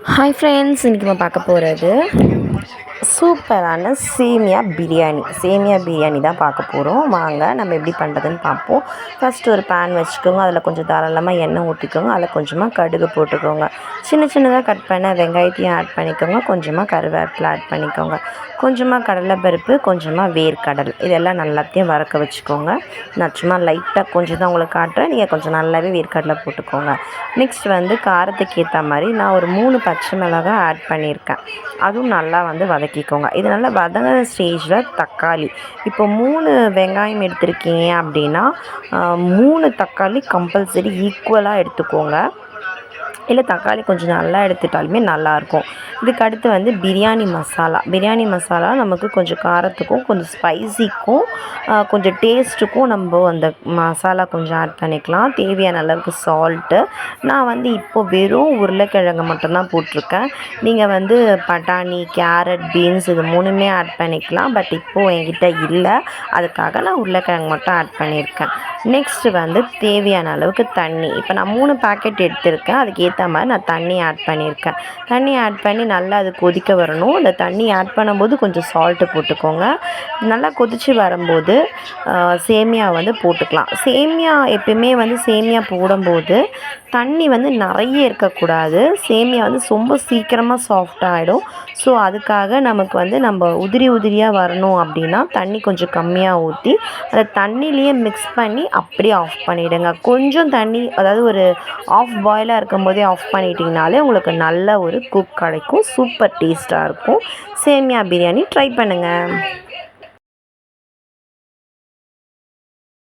Hi friends, இன்றைக்கி நம்ம பார்க்க போகிறது சூப்பரான சேமியா பிரியாணி தான் பார்க்க போகிறோம். வாங்க நம்ம எப்படி பண்ணுறதுன்னு பார்ப்போம். ஃபஸ்ட்டு ஒரு பேன் வச்சுக்கோங்க. அதில் கொஞ்சம் தாராளமாக எண்ணெய் ஊற்றிக்கோங்க. அதில் கொஞ்சமாக கடுகு போட்டுக்கோங்க. சின்ன சின்னதாக கட் பண்ண வெங்காயத்தையும் ஆட் பண்ணிக்கோங்க. கொஞ்சமாக கருவேப்பிலை ஆட் பண்ணிக்கோங்க. கொஞ்சமாக கடலைப்பருப்பு, கொஞ்சமாக வேர்க்கடலை, இதெல்லாம் நல்லாத்தையும் வறுக்க வச்சுக்கோங்க. நான் சும்மா லைட்டாக கொஞ்சம் தான் உங்களுக்கு காட்டுறேன். நீங்கள் கொஞ்சம் நல்லாவே வேர்க்கடலை போட்டுக்கோங்க. நெக்ஸ்ட் காரத்துக்கு ஏற்ற மாதிரி நான் ஒரு 3 பச்சை மிளகாய் ஆட் பண்ணியிருக்கேன். அதுவும் நல்லா வதக்கிக்கோங்க. இது நல்லா வதங்கின ஸ்டேஜில் தக்காளி, இப்போ 3 வெங்காயம் எடுத்திருக்கீங்க அப்படின்னா 3 தக்காளி கம்பல்சரி ஈக்குவலாக எடுத்துக்கோங்க. இல்லை தக்காளி கொஞ்சம் நல்லா எடுத்துட்டாலுமே நல்லாயிருக்கும். இதுக்கு அடுத்து பிரியாணி மசாலா நமக்கு கொஞ்சம் காரத்துக்கும் கொஞ்சம் ஸ்பைசிக்கும் கொஞ்சம் டேஸ்ட்டுக்கும் நம்ம அந்த மசாலா கொஞ்சம் ஆட் பண்ணிக்கலாம். தேவையான அளவுக்கு சால்ட்டு. நான் இப்போது வெறும் உருளைக்கிழங்கு மட்டும்தான் போட்டிருக்கேன். நீங்கள் பட்டாணி, கேரட், பீன்ஸ் இது 3மே ஆட் பண்ணிக்கலாம். பட் இப்போது என்கிட்ட இல்லை, அதுக்காக நான் உருளைக்கிழங்கு மட்டும் ஆட் பண்ணியிருக்கேன். நெக்ஸ்ட்டு தேவையான அளவுக்கு தண்ணி. இப்போ நான் 3 பேக்கெட் எடுத்திருக்கேன். அதுக்கு ஏற்ற மாதிரி நான் தண்ணி ஆட் பண்ணியிருக்கேன். தண்ணி ஆட் பண்ணி நல்லா அது கொதிக்க வரணும். அந்த தண்ணி ஆட் பண்ணும்போது கொஞ்சம் சால்ட்டு போட்டுக்கோங்க. நல்லா கொதித்து வரும்போது சேமியா போட்டுக்கலாம். சேமியா எப்பயுமே சேமியா போடும்போது தண்ணி நிறைய இருக்கக்கூடாது. சேமியா ரொம்ப சீக்கிரமாக சாஃப்டாகிடும். ஸோ அதுக்காக நமக்கு நம்ம உதிரியாக வரணும் அப்படின்னா தண்ணி கொஞ்சம் கம்மியாக ஊற்றி அந்த தண்ணியிலையே மிக்ஸ் பண்ணி அப்படியே ஆஃப் பண்ணிவிடுங்க. கொஞ்சம் தண்ணி, அதாவது ஒரு ஆஃப் பாயிலாக இருக்கும்போதே ஆஃப் பண்ணிட்டீங்கனாலே உங்களுக்கு நல்ல ஒரு குக் கிடைக்கும். சூப்பர் டேஸ்ட்டாக இருக்கும். சேமியா பிரியாணி ட்ரை பண்ணுங்கள்.